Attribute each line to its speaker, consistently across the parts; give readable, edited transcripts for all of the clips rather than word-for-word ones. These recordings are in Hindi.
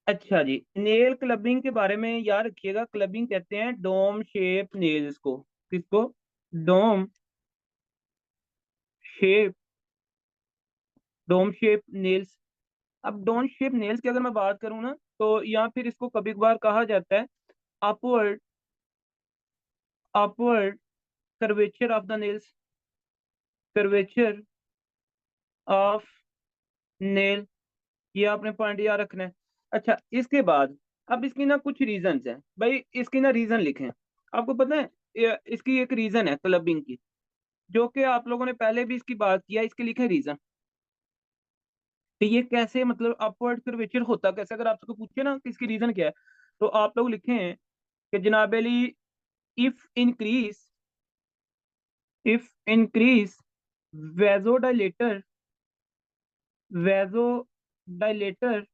Speaker 1: अच्छा जी, नेल क्लबिंग के बारे में याद रखिएगा। क्लबिंग कहते हैं डोम शेप नेल्स को। किसको? Dome shape, dome shape nails. अब डोम शेप नेल्स की अगर मैं बात करूं ना, तो या फिर इसको कभी कभार कहा जाता है upward upward curvature of the nails, curvature of nail. ये आपने पॉइंट याद रखना है। अच्छा, इसके बाद अब इसकी ना कुछ रीजंस हैं भाई, इसकी ना रीजन लिखें। आपको पता है इसकी एक रीजन है क्लबिंग की, जो कि आप लोगों ने पहले भी इसकी बात किया। इसके लिखे रीजन कि ये कैसे, मतलब अपवर्ड कर्वेचर होता कैसे, अगर आपसे पूछे ना कि इसकी रीजन क्या है, तो आप लोग लिखें कि जनाब Ali, if increase if increase vasodilator vasodilator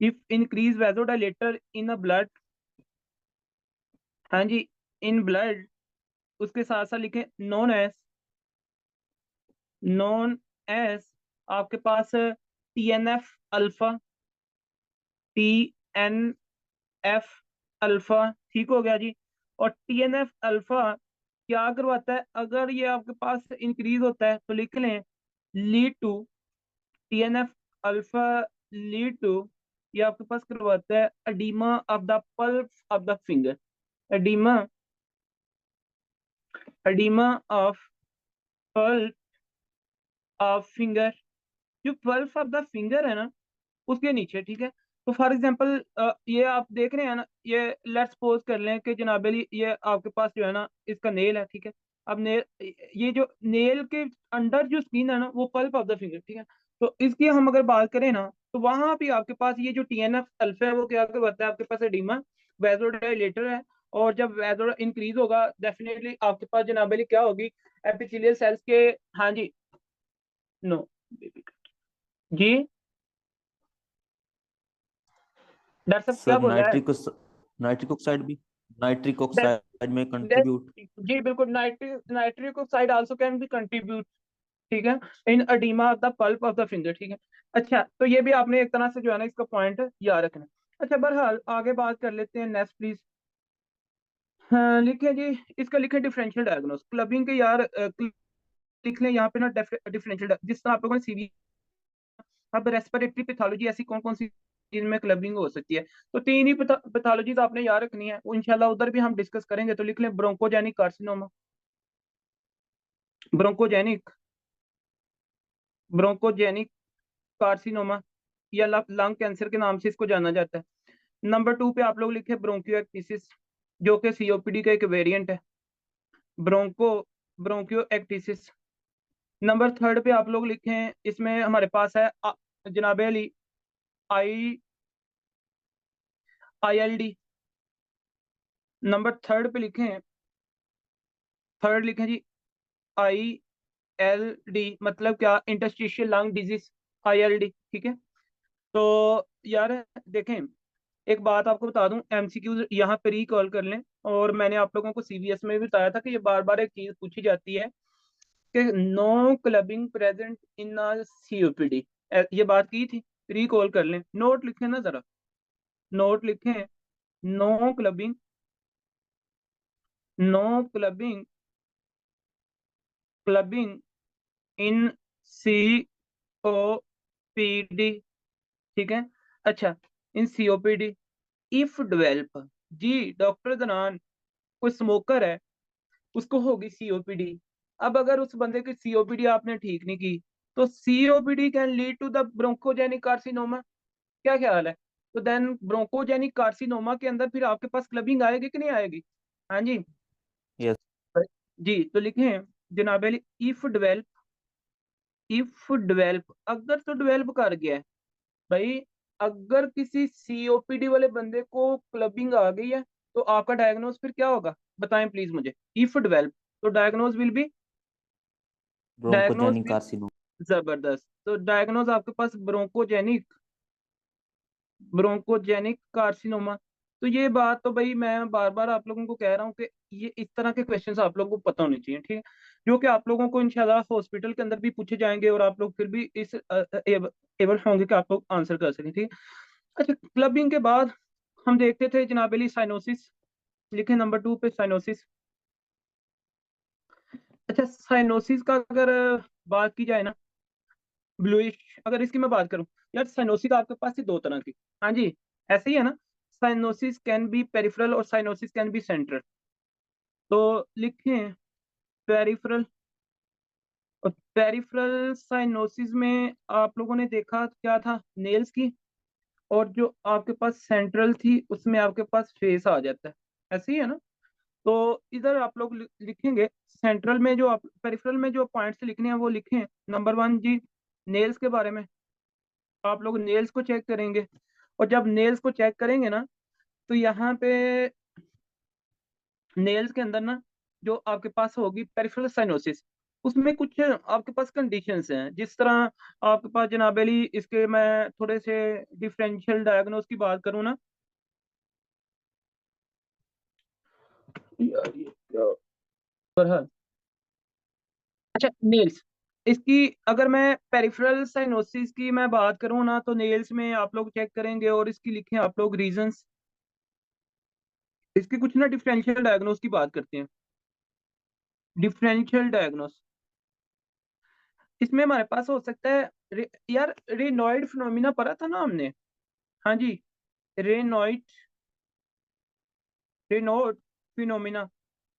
Speaker 1: if increase vasodilator in a blood. हाँ जी, इन ब्लड। उसके साथ साथ लिखें नॉन एस आपके पास टीएनएफ अल्फा, टीएनएफ अल्फा। ठीक हो गया जी। और टीएनएफ अल्फा क्या करवाता है? अगर ये आपके पास इंक्रीज होता है तो लिख लें lead to, TNF alpha lead to, ये आपके पास करवाता है edema of the pulp of the finger. Edema edema of pulp of finger. जो पल्प ऑफ द फिंगर है ना, उसके नीचे, ठीक है। तो फॉर एग्जांपल ये आप देख रहे हैं ना, ये लेट्स सपोज कर लें कि जनाब अली ये आपके पास जो है ना इसका नेल है, ठीक है। अब नेल, ये जो नेल के अंडर जो स्किन है ना, वो पल्प ऑफ द फिंगर, ठीक है। तो इसकी हम अगर बात करें ना, तो वहां भी आपके पास ये जो टीएनएफ अल्फा है वो क्या करता है? आपके पास एडिमा वैसोडाइलेटर है। और जब वैसो इंक्रीज होगा, डेफिनेटली आपके पास जनाब अली क्या होगी? एपिथेलियल सेल्स के, हाँ जी, नो जी, डॉक्टर साहब क्या
Speaker 2: सर
Speaker 1: बोल रहा है?
Speaker 2: नाइट्रिक ऑक्साइड भी, नाइट्रिक
Speaker 1: That,
Speaker 2: ऑक्साइड में
Speaker 1: that,
Speaker 2: कंट्रीब्यूट।
Speaker 1: जी बिल्कुल, nitric oxide also can be contribute, ठीक है, in oedema of the pulp of the finger, ठीक है। अच्छा, तो ये भी आपने एक तरह से जो है ना इसका पॉइंट याद रखना है। अच्छा, बहरहाल आगे बात कर लेते हैं। Next please. हाँ, लिखे जी, इसका लिखे डिफरेंशियल डायग्नोस क्लबिंग के यार। लिख लें यहाँ पे ना डिफरेंशियल, जिस तरह आप लोगों ने सीवी। अब रेस्पिरेटरी पैथोलॉजी ऐसी कौन कौन सी जिनमें क्लबिंग हो सकती है? तो तीन ही पैथोलॉजीज आपने याद रखनी है, वो इंशाल्लाह उधर भी हम डिस्कस करेंगे। तो लिख लें bronchogenic carcinoma, bronchogenic bronchogenic carcinoma, या लंग कैंसर के नाम से इसको जाना जाता है। नंबर 2 पे आप लोग लिखे ब्रोंकियोएक्टिसिस, जो कि सीओपीडी का एक वेरिएंट है। ब्रोंको ब्रोंकियोएक्टिसिस। नंबर 3 पे आप लोग लिखें, इसमें हमारे पास है जनाब अली आई आईएलडी। नंबर थर्ड पे लिखें, थर्ड लिखें जी आईएलडी, मतलब क्या? इंटरस्टिशियल लंग डिजीज, आईएलडी, ठीक है। तो यार देखें, एक बात आपको बता दूं, एमसीक्यूज यहाँ पे रिकॉल कर लें। और मैंने आप लोगों को सीवीएस में भी बताया था कि ये बार बार एक चीज पूछी जाती है कि no clubbing present in COPD. ये बात की थी, रिकॉल कर लें। नोट लिखें ना जरा, नोट लिखें। No clubbing, no clubbing, clubbing in C O P D, ठीक है। अच्छा, इन सीओपीडी इफ डेवेल्प, जी डॉक्टर दनान, कोई स्मोकर है, उसको होगी सीओपीडी। अब अगर उस बंदे की सीओपीडी आपने ठीक नहीं की, तो COPD can lead to the bronchogenic carcinoma. क्या ख्याल है? तो देन ब्रोंकोजेनिक कार्सिनोमा के अंदर फिर आपके पास क्लबिंग आएगी कि नहीं आएगी? हाँ जी।
Speaker 2: यस।
Speaker 1: जी, तो लिखें जनाब, इफ डेवेल्प, अगर तो डेवेल्प कर गया है भाई, अगर किसी सीओपीडी वाले बंदे को क्लबिंग आ गई है, तो आपका डायग्नोज फिर क्या होगा? बताएं प्लीज मुझे। इफ डेवेल्प, तो diagnose will be, diagnose
Speaker 2: bronchogenic
Speaker 1: will,
Speaker 2: कार्सिनो।
Speaker 1: जबरदस्त। तो डायग्नोज आपके पास ब्रोंकोजेनिक कार्सिनोमा। तो ये बात तो भाई मैं बार बार आप लोगों को कह रहा हूँ कि ये इस तरह के क्वेश्चंस आप लोगों को पता होने चाहिए, ठीक है। जो कि आप लोगों को इंशाल्लाह हॉस्पिटल के अंदर भी पूछे जाएंगे, और आप लोग फिर भी इस एबल होंगे कि आप लोग आंसर कर सकें, ठीक है। अच्छा, क्लबिंग के बाद हम देखते थे जनाबेली साइनोसिस, लिखे नंबर 2 पे साइनोसिस। अच्छा, साइनोसिस का अगर बात की जाए ना, ब्लूइश, अगर इसकी मैं बात करूं, यार साइनोसिस आपके पास ही दो तरह की। हाँ जी, ऐसे ही है ना। साइनोसिस कैन बी पेरिफेरल और साइनोसिस कैन बी सेंट्रल। तो लिखें पेरिफेरल। और पेरिफेरल साइनोसिस में आप लोगों ने देखा क्या था, नेल्स की। और जो आपके पास सेंट्रल थी उसमें आपके पास फेस आ जाता है, ऐसे ही है ना। तो इधर आप लोग लिखेंगे सेंट्रल में, जो आप पेरिफेरल में जो पॉइंट्स लिखने हैं वो लिखें। नंबर 1 जी, नेल्स के बारे में। आप लोग नेल्स को चेक करेंगे, और जब नेल्स को चेक करेंगे ना, तो यहाँ पे नेल्स के अंदर ना जो आपके पास होगी पेरिफेरल साइनोसिस, उसमें कुछ आपके पास कंडीशंस हैं। जिस तरह आपके पास जनाबेली, इसके मैं थोड़े से डिफरेंशियल डायग्नोस की बात करूँ ना, यार ये क्या पर है। अच्छा, नेल्स, इसकी अगर मैं पेरिफेरल साइनोसिस की मैं बात करूँ ना, तो नेल्स में आप लोग चेक करेंगे और इसकी लिखें आप लोग रीजंस। इसकी कुछ ना डिफरेंशियल डायग्नोस की बात करते हैं। डिफरेंशियल डायग्नोस, इसमें हमारे पास हो सकता है यार रेनॉइड फिनोमिना पढ़ा था ना हमने। हाँ जी, रेनॉइड, रेनॉल्ड फिनोमिना।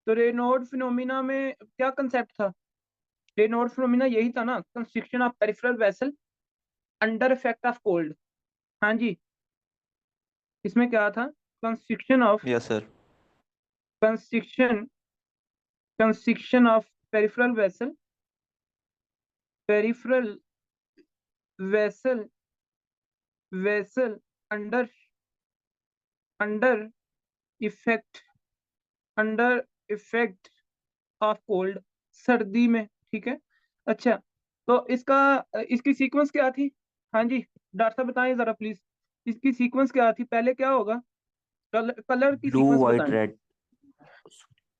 Speaker 1: तो रेनॉल्ड फिनोमिना में क्या कंसेप्ट था? रेनॉल्ड फिनोमिना यही था ना, constriction of peripheral vessel under effect of cold. हाँ जी, इसमें क्या था? Constriction of,
Speaker 2: Yes, sir.
Speaker 1: Constriction, constriction of peripheral vessel, peripheral vessel, vessel under, under effect, under effect of cold, सर्दी में, ठीक है। अच्छा, तो इसका, इसकी सीक्वेंस क्या थी? हाँ जी, डॉक्टर साहब बताएं जरा प्लीज, इसकी सीक्वेंस क्या थी? पहले क्या होगा? कलर की
Speaker 2: Blue,
Speaker 1: सीक्वेंस
Speaker 2: white,
Speaker 1: बताएं।
Speaker 2: red.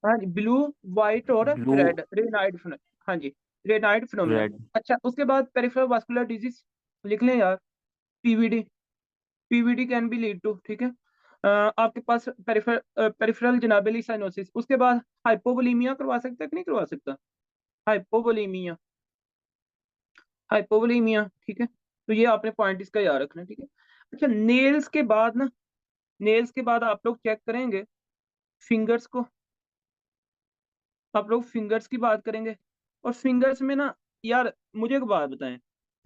Speaker 1: हाँ जी, ब्लू, व्हाइट और
Speaker 2: Blue,
Speaker 1: रेड, रेनाइड फिनोमिना। हाँ जी, रेनाइड फिनोमिना।
Speaker 2: red.
Speaker 1: अच्छा, उसके बाद पेरिफेरल वास्कुलर डिजीज लिख लें यार, PVD. PVD can be lead to, ठीक है। आपके पास पेरिफेरल जनाबेली साइनोसिस। उसके बाद हाइपोवोलीमिया करवा सकता है कि नहीं करवा सकता? हाइपोवोलीमिया, हाइपोवोलीमिया, ठीक है। तो ये आपने पॉइंट इसका याद रखना है, ठीक है। अच्छा, नेल्स के बाद ना, नेल्स के बाद आप लोग चेक करेंगे फिंगर्स को। आप लोग फिंगर्स की बात करेंगे, और फिंगर्स में ना, यार मुझे एक बात बताएं,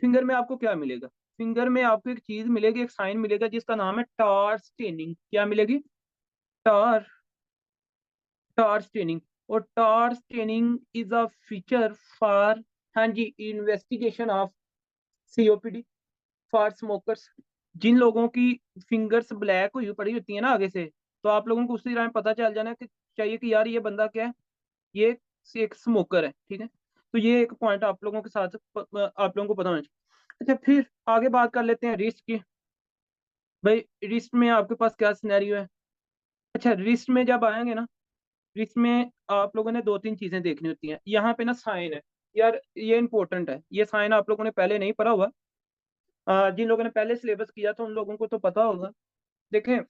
Speaker 1: फिंगर में आपको क्या मिलेगा? फिंगर में आपको एक चीज मिलेगी, एक साइन मिलेगा जिसका नाम है टार स्टेनिंग। क्या मिलेगी? Tar, tar staining. और tar staining is a feature for, हाँ जी, investigation of COPD, for smokers. जिन लोगों की फिंगर्स ब्लैक हुई पड़ी होती है ना आगे से, तो आप लोगों को उसी तरह पता चल जाना कि चाहिए कि यार ये बंदा क्या है, ये एक स्मोकर है, ठीक है। तो ये एक पॉइंट आप लोगों के साथ आप लोगों को पता होना चाहिए। अच्छा, फिर आगे बात कर लेते हैं रिस्ट की। भाई रिस्ट में आपके पास क्या सिनेरियो है? अच्छा, रिस्ट में जब आएंगे ना, रिस्ट में आप लोगों ने दो तीन चीजें देखनी होती हैं। यहाँ पे ना साइन है, यार ये इंपॉर्टेंट है, ये साइन आप लोगों ने पहले नहीं पढ़ा हुआ। जिन लोगों ने पहले सिलेबस किया था उन लोगों को तो पता होगा। देखें,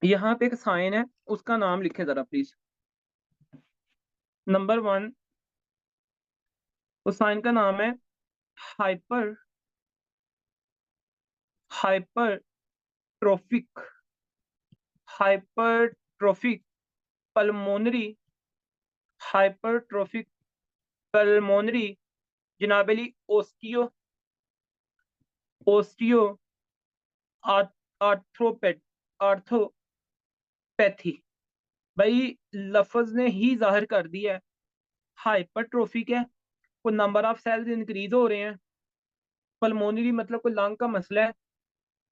Speaker 1: यहाँ पे एक साइन है, उसका नाम लिखें जरा प्लीज। नंबर 1, उस साइन का नाम है hyper, hypertrophic, hypertrophic pulmonary, hypertrophic pulmonary जनाबेली ओस्टियो, ओस्टियो आर्थ्रोपेड, आर्थोपैथी। भाई लफ्ज ने ही जाहिर कर दिया है, हाइपरट्रोफिक है, कोई नंबर ऑफ सेल्स इंक्रीज हो रहे हैं। पल्मोनरी मतलब कोई लंग का मसला है,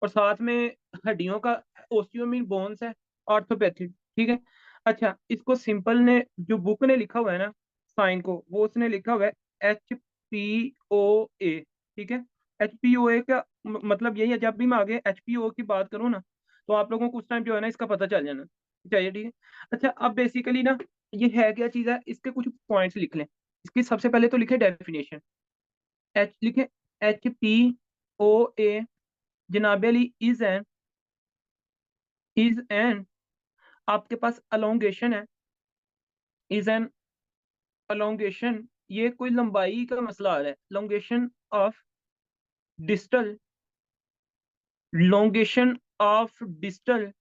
Speaker 1: और साथ में हड्डियों का, ओस्टियो मीन बोन्स है, ऑर्थोपैथी, ठीक है। अच्छा, इसको सिंपल ने, जो बुक ने लिखा हुआ है ना साइन को, वो उसने लिखा हुआ है HPOA, ठीक है। HPOA का मतलब यही है, जब भी मैं आगे HPO की बात करूँ ना, तो आप लोगों को उस टाइम जो है ना इसका पता चल जाना चाहिए, ठीक है। अच्छा, अब बेसिकली ना, ये है क्या चीज़ है, इसके कुछ पॉइंट्स लिख लें। इसकी सबसे पहले तो लिखे डेफिनेशन, एच लिखे, HPOA जनाब अली इज एन आपके पास अलोंगेशन है, इज एन अलोंगेशन, ये कोई लंबाई का मसला आ रहा है, elongation of distal, elongation of distal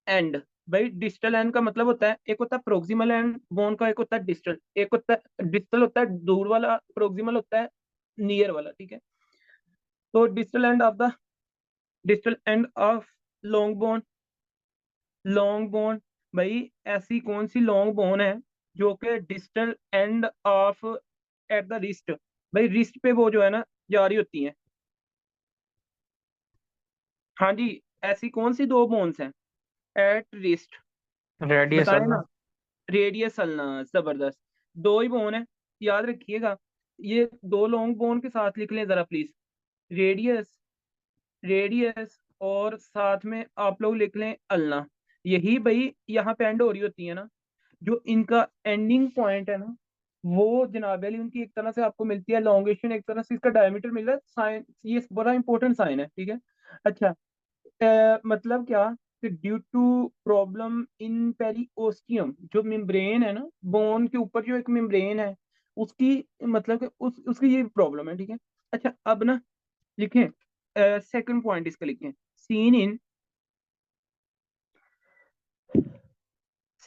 Speaker 1: end. भाई डिस्टल एंड का मतलब होता है, एक होता है प्रोक्सिमल एंड बोन का, एक होता है डिस्टल, एक होता है डिस्टल होता है दूर वाला, प्रोक्सिमल होता है नियर वाला, ठीक है। तो distal end of long bone, long bone, भाई ऐसी कौन सी लॉन्ग बोन है जो कि distal end of at the wrist, भाई रिस्ट पे वो जो है ना जारी होती है। हाँ जी, ऐसी कौन सी दो बोन्स हैं एट रिस्ट,
Speaker 3: रेडियस
Speaker 1: बताए
Speaker 3: अल्लाह।
Speaker 1: ना। रेडियस अल्नास, जबरदस्त। दो ही बोन है, याद रखिएगा। ये दो लॉन्ग बोन के साथ लिख लें जरा प्लीज, रेडियस, रेडियस, और साथ में आप लोग लिख लें अल्ना। यही भाई यहाँ पे एंड हो रही होती है ना, जो इनका एंडिंग पॉइंट है ना, वो जनाब अली उनकी एक तरह से आपको मिलती है लॉन्गेशन, एक तरह से इसका डायमीटर मिल रहा है साइन, ये बड़ा इंपॉर्टेंट साइन है, ठीक है। अच्छा, मतलब क्या कि due to problem in periosteum, जो मेम्ब्रेन है ना, बोन के ऊपर जो एक मेम्ब्रेन है, उसकी मतलब कि उसकी ये प्रॉब्लम है, ठीक है। अच्छा अब ना लिखें, सेकंड पॉइंट इसका लिखें, सीन इन,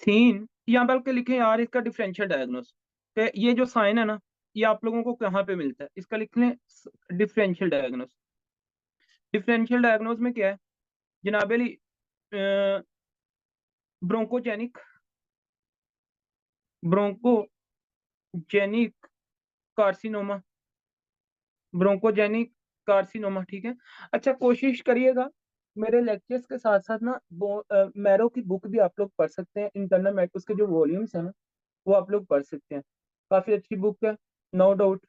Speaker 1: सीन, या बल्कि लिखें यार इसका डिफरेंशियल डायग्नोस, ये जो साइन है ना, ये आप लोगों को कहाँ पे मिलता है, इसका लिख लें डिफरेंशियल डायग्नोस। डिफरेंशियल डायग्नोस में क्या है जनाब Ali, bronchogenic, bronchogenic carcinoma, bronchogenic carcinoma, ठीक है। अच्छा कोशिश करिएगा मेरे लेक्चर्स के साथ साथ ना मैरो की बुक भी आप लोग पढ़ सकते हैं, इंटरनल मैथ उसके जो वॉल्यूम्स है ना, वो आप लोग पढ़ सकते हैं, काफी अच्छी बुक है, नो डाउट,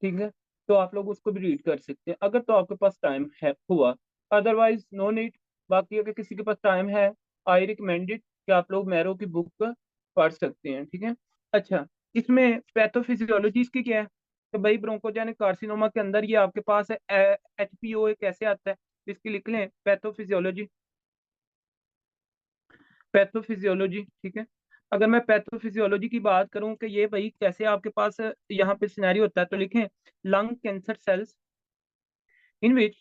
Speaker 1: ठीक है। तो आप लोग उसको भी रीड कर सकते हैं अगर तो आपके पास टाइम है हुआ, अदरवाइज नो नीड। बाकी अगर किसी के पास टाइम है, आई रिकमेंडेड कि आप लोग मैरो की बुक पढ़ सकते हैं, ठीक है। अच्छा, इसमें पैथोफिजियोलॉजी इसकी क्या है, तो भाई ब्रोंकोजेनिक कार्सिनोमा के अंदर ये आपके पास है HPOA कैसे आता है, इसकी लिख लें पैथोफिजियोलॉजी, पैथोफिजियोलॉजी, ठीक है। अगर मैं पैथोफिजियोलॉजी की बात करूं कि ये भाई कैसे आपके पास यहाँ पे सिनेरियो होता है, तो लिखें lung cancer cells in which,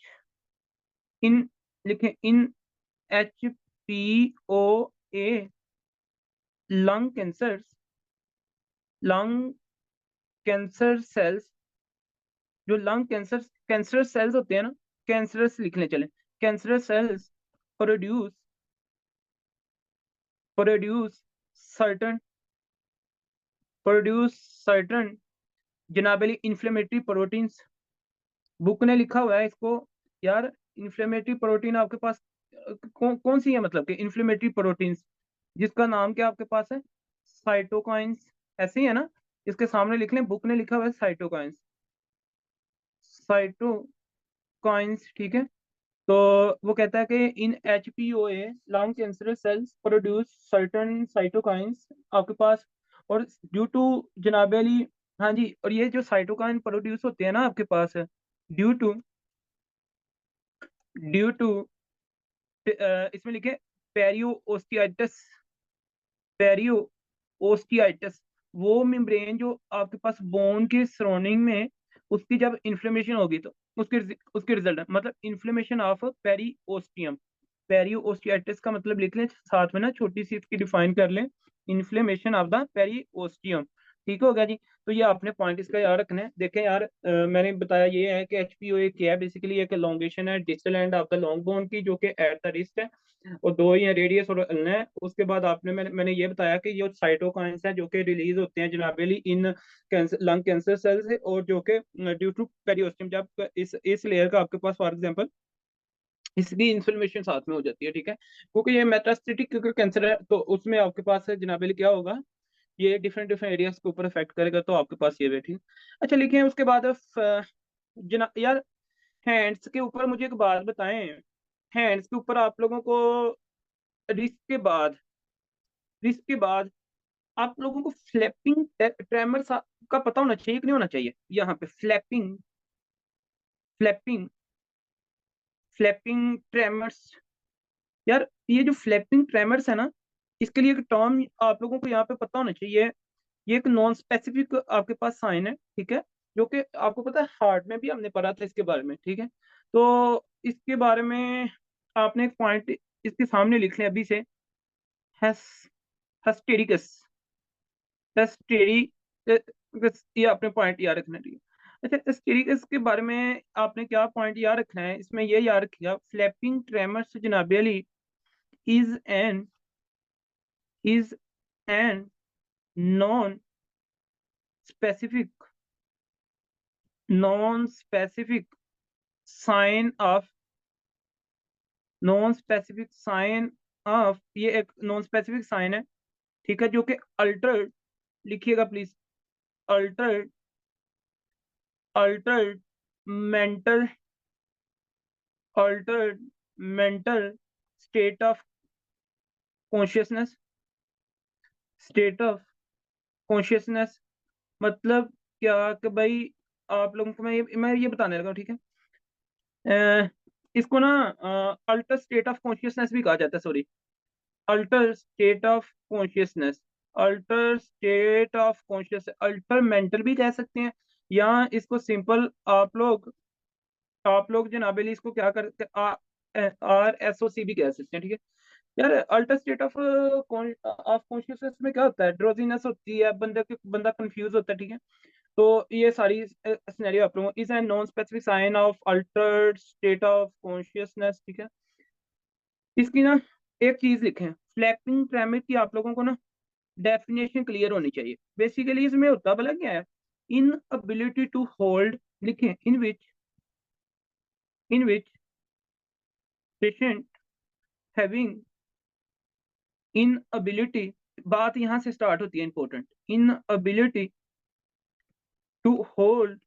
Speaker 1: in, लिखें in HPOA, lung cancer, lung cancer cells, जो लंग कैंसर कैंसर सेल्स होते हैं ना, कैंसरस लिखने चले, cancer cells produce, produce certain, produce certain जनाबली इन्फ्लेमेटरी प्रोटीन्स, बुक ने लिखा हुआ है इसको यार। इन्फ्लेमेटरी प्रोटीन आपके पास कौन सी है, मतलब कि इन्फ्लेमेटरी प्रोटीन्स जिसका नाम क्या आपके पास है, साइटोकाइंस, ऐसे ही है ना, इसके सामने लिख लें, बुक ने लिखा हुआ है साइटोकाइंस, साइटोकाइंस, ठीक है। तो वो कहता है कि इन HPOA lung cancer cells produce certain cytokines आपके पास, और ड्यू टू जनाब अली, हाँ जी, और ये जो साइटोकाइन प्रोड्यूस होते हैं ना आपके पास, ड्यू टू, ड्यू टू इसमें लिखे पेरियो ओस्टियाइटिस, पेरियो ओस्टियाइटिस, वो मेम्ब्रेन जो आपके पास बोन के सराउंडिंग में, उसकी जब इन्फ्लेमेशन होगी तो उसके रिजल्ट मतलब इन्फ्लेमेशन ऑफ पेरिओस्टियम, पेरिओस्टियाइटिस का मतलब लिख लें साथ में ना, छोटी सी इसकी डिफाइन कर लें, इन्फ्लेमेशन ऑफ द पेरिओस्टियम, ठीक हो गया जी। तो ये आपने पॉइंट इसका याद रखना है। देखें यार, मैंने बताया ये है कि HPOA क्या है, बेसिकली एक लॉन्गेशन है distal end of the long bone की, जो कि एट द रिस्ट है, और दो ही हैं, रेडियस और अल्ना है। उसके बाद आपने मैंने ये बताया कि ये साइटोकाइंस हैं जो कि रिलीज होते हैं जनाबेली in cancer, lung cancer cell से, और जो कि ड्यू टू पेरियोस्टियम, जब इस लेयर का आपके पास फॉर एग्जांपल इसकी इन्फ्लेमेशन साथ में हो जाती है, ठीक है, क्योंकि ये मेटास्टेटिक कैंसर है, तो उसमें आपके पास जनाबेली क्या होगा, ये डिफरेंट डिफरेंट एरियाज के ऊपर इफेक्ट करेगा, तो आपके पास ये बैठी। अच्छा लिखिए उसके बाद जना यार, हैंड्स के ऊपर मुझे एक बात बताएं, हैंड्स के ऊपर आप लोगों को रिस्क के बाद, रिस्क के बाद आप लोगों को फ्लैपिंग ट्रेमर का पता होना चाहिए कि नहीं होना चाहिए, यहाँ पे फ्लैपिंग, फ्लैपिंग, फ्लैपिंग ट्रेमर्स। यार ये जो फ्लैपिंग ट्रेमर्स है ना, इसके लिए एक टर्म आप लोगों को यहाँ पे पता होना चाहिए। ये एक नॉन स्पेसिफिक आपके पास साइन है, ठीक है, जो कि आपको पता है हार्ट में भी हमने पढ़ा था इसके बारे में, ठीक है। तो इसके बारे में आपने एक पॉइंट इसके सामने लिख लिया अभी से, हेस हेस्टेरिकस हेस्टेरिकस, ये आपने पॉइंट याद रखना, ठीक है। अच्छा, हेस्टेरिकस के बारे में आपने क्या पॉइंट याद रखना है, इसमें ये याद रखिएगा, फ्लैपिंग ट्रेमर्स जनाब Ali is an is an non-specific non-specific sign of non-specific sign of, ये एक नॉन स्पेसिफिक साइन है, ठीक है, जो कि अल्टर्ड, लिखिएगा please, Altered Altered mental Altered mental state of consciousness, state of consciousness. मतलब क्या कि भाई आप लोगों को मैं ये बताने लगा हूँ, ठीक है। इसको ना अल्टर स्टेट ऑफ कॉन्शियसनेस भी कहा जाता है, sorry, alter state of consciousness, alter state of conscious, alter mental भी कह सकते हैं, या इसको सिंपल आप लोग जनाबेली इसको क्या करते, RSOC भी कह सकते हैं, ठीक है। यार alter state of of consciousness में क्या होता है, ड्रोजीनेस होती है, बंदा कंफ्यूज होता है, ठीक है। तो ये सारी सिनेरियो आप लोगों is a non specific sign of altered state of consciousness, ठीक है। इसकी ना एक चीज लिखें, फ्लैपिंग ट्रेमर की आप लोगों को ना डेफिनेशन क्लियर होनी चाहिए। बेसिकली इसमें होता भला क्या है, इन अबिलिटी टू होल्ड, लिखें, in which patient having in ability, बात यहां से स्टार्ट होती है important, in ability to hold,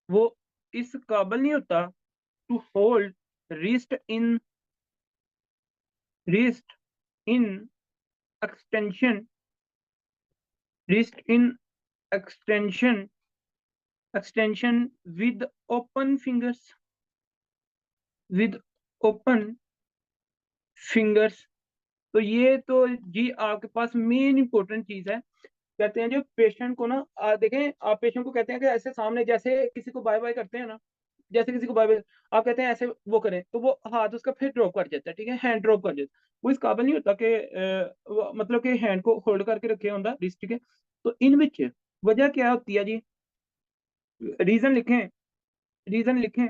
Speaker 1: वो इस काबिल नहीं होता to hold wrist in wrist in extension, wrist in extension extension with open fingers, with open fingers. तो ये तो जी आपके पास मेन इंपॉर्टेंट चीज है। कहते हैं जो पेशेंट को ना देखें, आप पेशेंट को कहते हैं कि ऐसे सामने, जैसे किसी को बाय बाय करते हैं ना, जैसे किसी को बाय बाय आप कहते हैं ऐसे वो करें, तो वो हाथ उसका फिर ड्रॉप कर देता है, ठीक है, हैंड ड्रॉप कर देता है। वो इस काबिल नहीं होता कि मतलब कि हैंड को होल्ड करके रखे होता रिस्ट, ठीक है। तो इन विच वजह क्या होती है जी, रीजन लिखें, रीजन लिखें,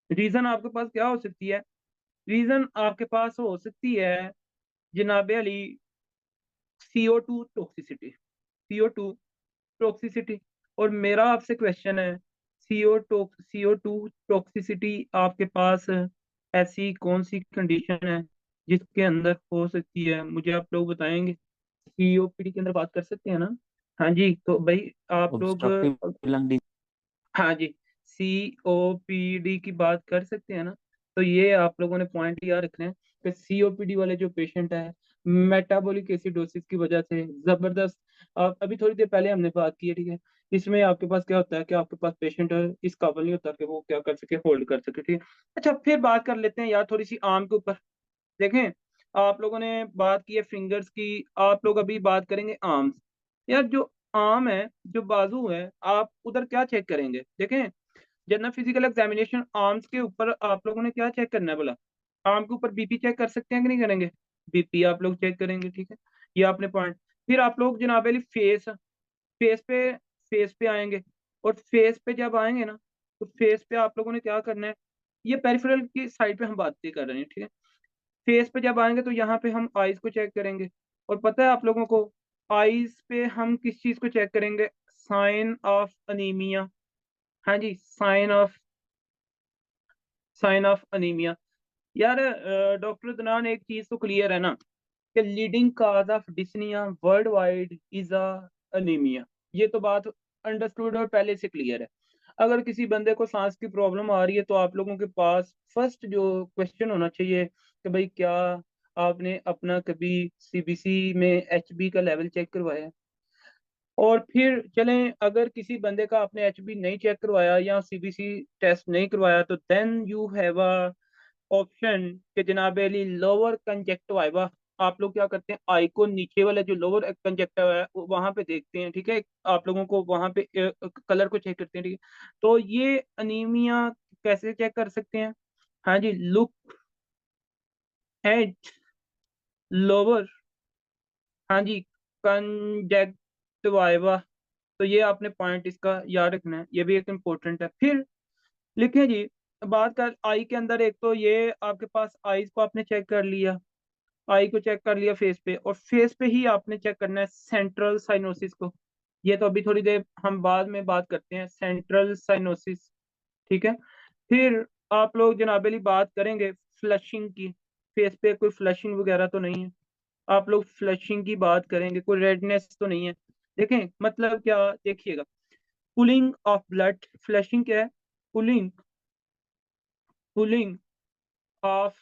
Speaker 1: रीजन आपके पास क्या हो सकती है, रीजन आपके पास हो सकती है जनाब Ali CO2 toxicity, CO2 toxicity. और मेरा आपसे क्वेश्चन है, CO2 टॉक्सिसिटी आपके पास ऐसी कौन सी कंडीशन है जिसके अंदर हो सकती है, मुझे आप लोग बताएंगे। COPD के अंदर बात कर सकते हैं ना, हाँ जी, तो भाई आप लोग
Speaker 2: ऑब्स्ट्रक्टिव लंग डिजीज।
Speaker 1: हाँ जी, COPD की बात कर सकते हैं ना। तो ये आप लोगों ने पॉइंट याद रखना है कि COPD वाले जो पेशेंट है, मेटाबॉलिक एसिडोसिस की वजह से जबरदस्त, अभी थोड़ी देर पहले हमने बात की है, ठीक है। इसमें आपके पास क्या होता है कि आपके पास पेशेंट इस काबिल नहीं होता कि वो क्या कर सके, होल्ड कर सके, ठीक है। अच्छा, फिर बात कर लेते हैं यार थोड़ी सी आर्म के ऊपर। देखें, आप लोगों ने बात की है फिंगर्स की, आप लोग अभी बात करेंगे आर्म्स। यार जो आर्म है, जो बाजू है, आप उधर क्या चेक करेंगे, देखें, जनरल फिजिकल एग्जामिनेशन आर्म्स के ऊपर आप लोगों ने क्या चेक करना है बोला, आर्म के ऊपर BP चेक कर सकते हैं कि नहीं करेंगे, BP आप लोग चेक करेंगे, ठीक है। ये आपने पॉइंट। फिर आप लोग जनाब अली फेस पे फेस पे आएंगे, और फेस पे जब आएंगे ना, तो फेस पे आप लोगों ने क्या करना है, ये पेरिफेरल की साइड पे हम बात कर रहे हैं, ठीक है। फेस पे जब आएंगे तो यहाँ पे हम आईज को चेक करेंगे, और पता है आप लोगों को आईज पे हम किस चीज को चेक करेंगे, साइन ऑफ अनीमिया, हाँ जी, साइन ऑफ अनीमिया। यार डॉक्टर दनान एक चीज तो क्लियर है ना, कि leading cause of dyspnoea worldwide is anaemia. ये तो बात अंडरस्टूड और पहले से क्लियर है। अगर किसी बंदे को सांस की प्रॉब्लम आ रही है, तो आप लोगों के पास फर्स्ट जो क्वेश्चन होना चाहिए कि भाई क्या आपने अपना कभी CBC में HB का लेवल चेक करवाया है। और फिर चलें, अगर किसी बंदे का आपने एचबी नहीं चेक करवाया या सीबीसी टेस्ट नहीं करवाया, तो then you have a option के जनाब अली लोअर कंजक्टिवा। आप लोग क्या करते हैं, आई को नीचे वाला जो लोअर कंजक्टिवा है वहां पे देखते हैं, ठीक है। आप लोगों को वहां पे कलर को चेक करते हैं, ठीक है। तो ये अनीमिया कैसे चेक कर सकते हैं? हाँ जी, लुक एट लोअर, हाँ जी, कंजक्टिवा। तो ये आपने पॉइंट इसका याद रखना है, ये भी एक इम्पोर्टेंट है। फिर लिखें जी, बात कर आई के अंदर, एक तो ये आपके पास आईज को आपने चेक कर लिया, आई को चेक कर लिया फेस पे, और फेस पे ही आपने चेक करना है सेंट्रल साइनोसिस को। ये तो अभी थोड़ी देर हम बाद में बात करते हैं, सेंट्रल साइनोसिस, ठीक है। फिर आप लोग जनाबेली बात करेंगे फ्लशिंग की, फेस पे कोई फ्लशिंग वगैरह तो नहीं है। आप लोग फ्लशिंग की बात करेंगे, कोई रेडनेस तो नहीं है। देखें मतलब क्या, देखिएगा, पुलिंग ऑफ ब्लड, फ्लशिंग क्या है? Pooling, pooling of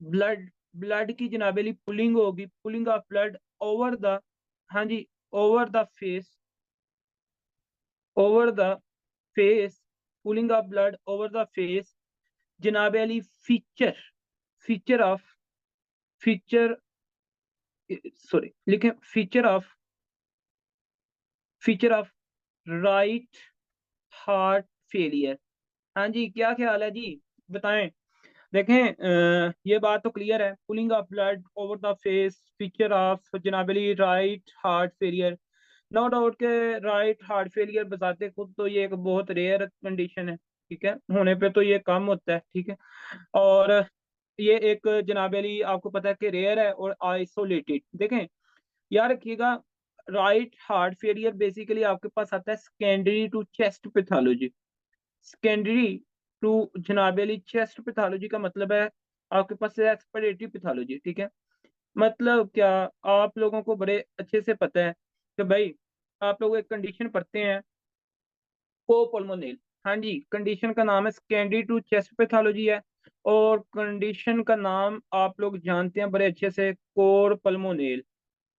Speaker 1: blood, blood की जनाबेली पुलिंग होगी, pooling of blood over the, हाँ जी, over the face, over the face, pooling of blood over the face, जनाबेली feature, feature of, feature, sorry लिखें, feature of, feature of right heart failure. हाँ जी, क्या ख्याल है जी, बताएं। देखें ये बात तो क्लियर है, pooling of blood over the face, feature of जनाबली right heart failure. No doubt के राइट हार्ट फेलियर बताते खुद तो ये एक बहुत रेयर कंडीशन है, ठीक है, होने पे तो ये कम होता है, ठीक है। और ये एक जनाबली आपको पता है कि रेयर है और आइसोलेटेड। देखें, याद रखिएगा, राइट हार्ट फेलियर बेसिकली आपके पास आता है secondary to chest pathology, secondary to जनाबेली चेस्ट पैथोलॉजी का मतलब है आपके पास एक्सपिरेटरी पैथोलॉजी, ठीक है। मतलब क्या, आप लोगों को बड़े अच्छे से पता है कि भाई, आप लोग एक कंडीशन पढ़ते हैं कोपल्मोनेल, हाँ जी, कंडीशन का नाम है सेकेंडरी टू चेस्ट पैथोलॉजी है। और कंडीशन का नाम आप लोग जानते हैं बड़े अच्छे से, कोर पल्मोनेल।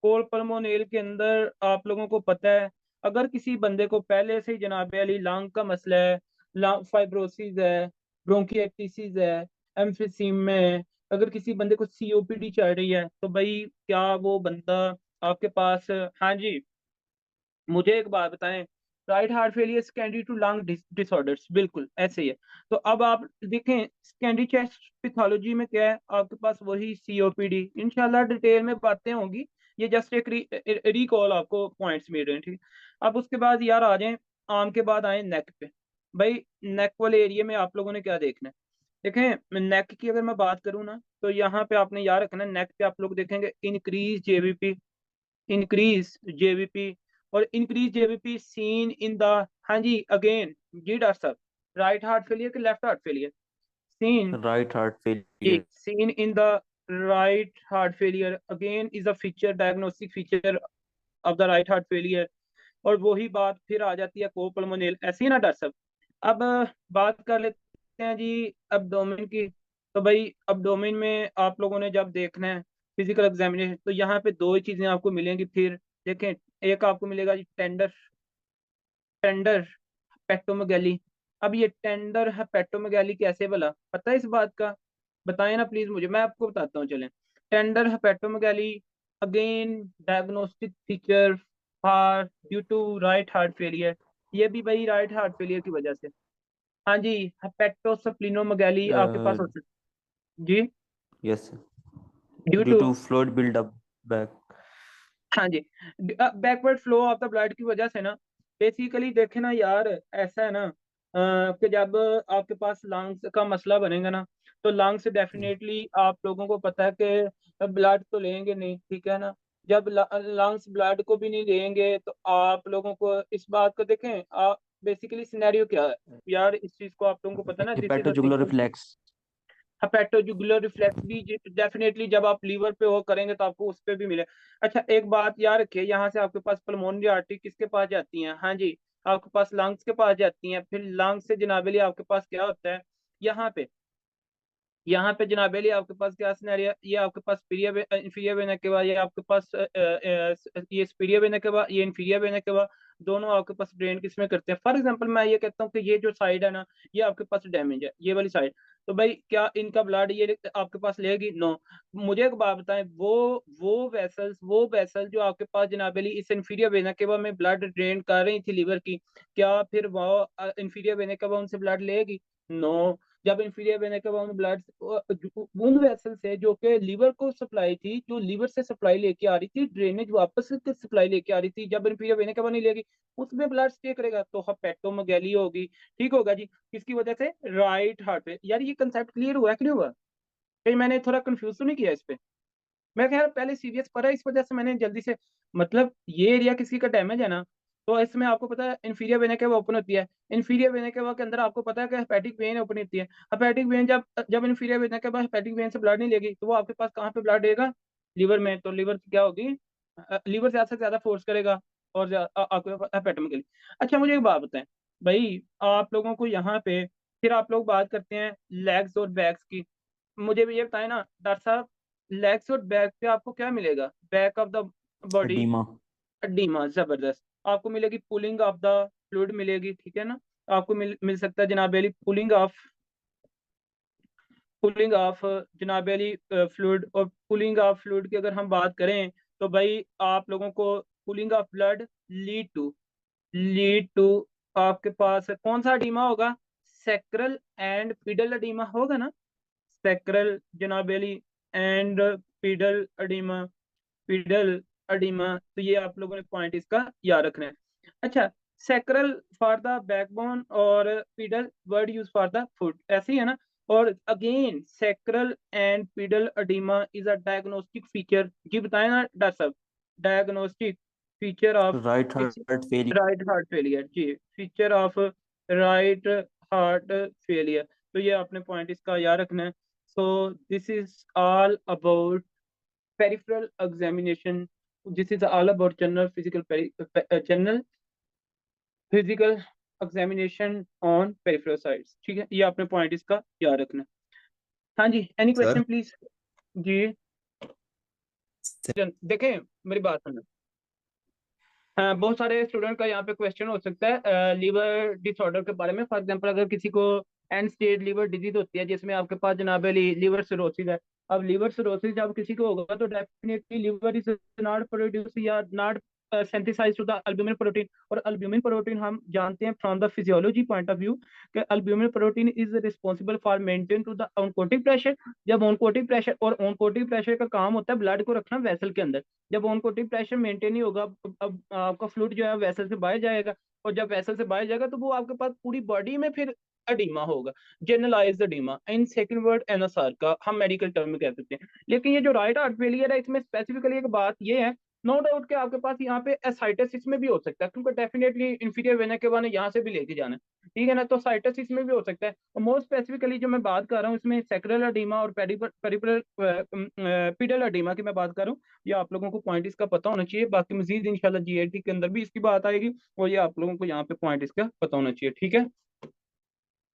Speaker 1: कोर पल्मोनेल के अंदर आप लोगों को पता है, अगर किसी बंदे को पहले से ही जनाब अली लंग का मसला है, लंग फाइब्रोसिस है, ब्रोंकिएक्टिसिस है, एम्फिसीम है, अगर किसी बंदे को सीओपीडी चल रही है, तो भाई क्या वो बंदा आपके पास, हाँ जी, मुझे एक बात बताएं, right heart failure secondary to lung disorders, बिल्कुल ऐसे ही है। तो अब आप देखें सेकेंडरी चेस्ट पैथोलॉजी में क्या है आपके पास, वही सीओपीडी, इंशाल्लाह डिटेल में बातें होंगी, ये जस्ट एक रिकॉल आपको पॉइंट्स मिल रहे हैं, ठीक है। अब उसके बाद यार आ जाएं, आम के बाद आए नेक पे। भाई नेक वाले एरिया में आप लोगों ने क्या देखना है? देखें नेक की अगर मैं बात करूँ ना, तो यहाँ पे आपने याद रखना है, नेक पे आप लोग देखेंगे इंक्रीज जेवीपी, इंक्रीज जेवीपी, और increase JVP seen in the, हाँ जी अगेन, जी डॉक्टर साहब, राइट हार्ट फेलियर कि left heart failure? Seen,
Speaker 2: right heart
Speaker 1: जी,
Speaker 2: failure.
Speaker 1: Seen in the right heart failure again is a feature, diagnostic feature of the right heart failure. और वही बात फिर आ जाती है कोपल्मोनेल, ऐसे ही ना डॉक्टर साहब। अब बात कर लेते हैं जी अब्डोमेन की। तो भाई अब्डोमेन में आप लोगों ने जब देखना है फिजिकल एग्जामिनेशन, तो यहाँ पे दो ही चीजें आपको मिलेंगी फिर। देखें, एक आपको मिलेगा जी टेंडर, टेंडर हेपेटोमेगाली। अब ये टेंडर हेपेटोमेगाली कैसे भला पता है इस बात का? बताएं ना प्लीज मुझे, मैं आपको बताता हूँ, चलें। Tender hepatomegaly again diagnostic feature for due to right heart failure, ये भी भाई राइट हार्ट फेलियर की वजह से। हाँ जी, हेपेटोस्प्लिनोमेगाली आपके पास हो सकती जी,
Speaker 2: yes,
Speaker 1: due
Speaker 2: due
Speaker 1: to,
Speaker 2: to fluid buildup back.
Speaker 1: हाँ जी, backward flow of the blood की वजह से ना, बेसिकली देखे ना यार, ऐसा है ना कि जब आपके पास लंग्स का मसला बनेगा ना, तो लंग्स डेफिनेटली आप लोगों को पता है कि ब्लड तो लेंगे नहीं, ठीक है ना। जब लंग्स ब्लड को भी नहीं लेंगे, तो आप लोगों को इस बात को देखें, आप बेसिकली सिनेरियो क्या है यार, इस चीज को आप लोगों को पता है ना, this is the
Speaker 2: hepatojugular reflex.
Speaker 1: Hepatojugular reflex भी डेफिनेटली जब आप लीवर पे वो करेंगे तो आपको उस पे भी मिले। अच्छा एक बात याद रखिए, यहाँ से आपके पास पल्मोनरी आर्टरी किसके पास जाती है? हाँ जी, आपके पास लंग्स के पास जाती हैं। फिर लंग्स से जनाबेली आपके पास क्या होता है यहाँ पे, यहाँ पे जनाब अली आपके पास क्या सिनेरियो, ये आपके पास इंफीरियर वेना के बाद, ये आपके पास ये सुपीरियर वेना के बाद, ये इंफीरियर वेना के बाद, दोनों आपके पास ड्रेन किसमें करते हैं। फॉर एग्जांपल मैं ये कहता हूँ कि ये जो साइड है ना, ये आपके पास डैमेज है, ये वाली साइड, तो भाई क्या इनका ब्लड ये आपके पास लेगी? नो। मुझे एक बात बताएं, वो वेसल्स जो आपके पास जनाब अली इस इंफीरियर वेना के बाद में ब्लड ड्रेन कर रही थी लीवर की, क्या फिर वो इंफीरियर वेना के बाद उनसे ब्लड लेगी? नो। जब इंफीरियर वेना के बाद ब्लड उन वेसल से जो कि लीवर को सप्लाई थी, जो लीवर से सप्लाई लेके आ रही थी, ड्रेनेज वापस से सप्लाई लेके आ रही थी, जब इंफीरियर वेना के बाद नहीं लेगी, उसमें ब्लड स्टे करेगा तो हेपेटोमेगाली होगी। ठीक होगा जी, किसकी वजह से? राइट हार्ट पे। यार ये कंसेप्ट क्लियर हुआ कि नहीं हुआ? कहीं मैंने थोड़ा कंफ्यूज तो नहीं किया इस पे? मैं खैर पहले सीरियस पढ़ा, इस वजह से मैंने जल्दी से, मतलब ये एरिया किसी का डैमेज है ना, तो इसमें आपको पता है इंफीरियर वेना केवा ओपन होती है। इंफीरियर वेना केवा के अंदर आपको पता है कि हेपेटिक वेन ओपन होती है। हेपेटिक वेन जब जब inferior vena cava hepatic when से ब्लड नहीं लेगी, तो वो आपके पास कहाँ पे ब्लड देगा? लीवर में। तो लीवर क्या होगी? लीवर ज्यादा से ज्यादा फोर्स करेगा और आपके हेपेटोमेगाली। अच्छा मुझे एक बात बताएं भाई, आप लोगों को यहाँ पे, फिर आप लोग बात करते हैं लेग्स और बैक्स की। मुझे भी ये बताएं ना डॉक्टर साहब, लेग्स और बैक पे आपको क्या मिलेगा? Back of the body
Speaker 2: edema.
Speaker 1: Edema, जबरदस्त। आपको मिलेगी पुलिंग ऑफ द फ्लूइड मिलेगी, ठीक है ना? आपको मिल सकता है जनाब अली पुलिंग ऑफ जनाब अली फ्लूइड। और पुलिंग ऑफ फ्लूइड की अगर हम बात करें, तो भाई आप लोगों को pooling of blood lead to आपके पास कौन सा एडीमा होगा? सेक्रल एंड पिडल एडीमा होगा ना? सेक्रल जनाब अली एंड पिडल एडीमा, पिडल अडीमा। तो ये आप लोगों ने पॉइंट इसका याद रखना है। अच्छा, सैक्रल फॉर द बैकबोन और pedal word use for the foot, ऐसे ही है ना? और again sacral and pedal oedema is a diagnostic feature. जी बताए ना डॉक्टर साहब, diagnostic feature of
Speaker 2: Right heart failure.
Speaker 1: Right heart failure. जी, feature of right heart failure. तो ये आपने पॉइंट इसका याद रखना है। So this is all about peripheral examination. This is all about general physical examination on peripheral sites। ठीक है, ये आपने पॉइंट इसका याद रखना है। हाँ जी, एनी
Speaker 3: सर
Speaker 1: क्वेश्चन प्लीज। जी देखें, मेरी बात सुनो। हाँ, बहुत सारे स्टूडेंट का यहाँ पे क्वेश्चन हो सकता है लीवर डिसऑर्डर के बारे में। फॉर एग्जांपल अगर किसी को एंड स्टेज लीवर डिजीज होती है, जिसमें आपके पास जनाब लीवर सिरोसिस है। अब लीवर सिरोसिस जब किसी को होगा, तो definitely liver is not produce या not synthesize to the albumin protein. और अल्ब्यूमिन प्रोटीन हम जानते हैं from the physiology point of view कि albumin protein is responsible for maintain to the oncotic pressure. जब ऑनकोटिक प्रेशर, और ऑनकोटिक प्रेशर का काम होता है ब्लड को रखना वेसल के अंदर। जब ऑनकोटिक प्रेशर मेंटेन नहीं होगा, अब आपका फ्लूइड जो है वेसल से बाहर जाएगा। और जब वेसल से बाहर जाएगा, तो वो आपके पास पूरी बॉडी में फिर एडीमा होगा, generalised edema. In second word NSR का हम मेडिकल टर्म में कह सकते हैं। लेकिन ये जो राइट हार्ट फेलियर है, इसमें स्पेसिफिकली एक बात ये है, नो डाउट कि आपके पास यहाँ पे एसाइटिस इसमें भी हो सकता है, क्योंकि डेफिनेटली इंफीरियर वेना के बाद यहाँ से भी लेके जाना है, ठीक है ना? तो साइटिस इसमें भी हो सकता है। और मोस्ट स्पेसिफिकली जो मैं बात कर रहा हूँ, इसमें सेक्रल एडीमा और पेरिफेरल पिडल एडीमा की मैं बात कर रहा हूँ। ये आप लोगों को पॉइंट इसका पता होना चाहिए। बाकी मजीद इंशाल्लाह जीएटी के अंदर भी इसकी बात आएगी, और ये आप लोगों को यहाँ पे पॉइंट इसका पता होना चाहिए, ठीक है?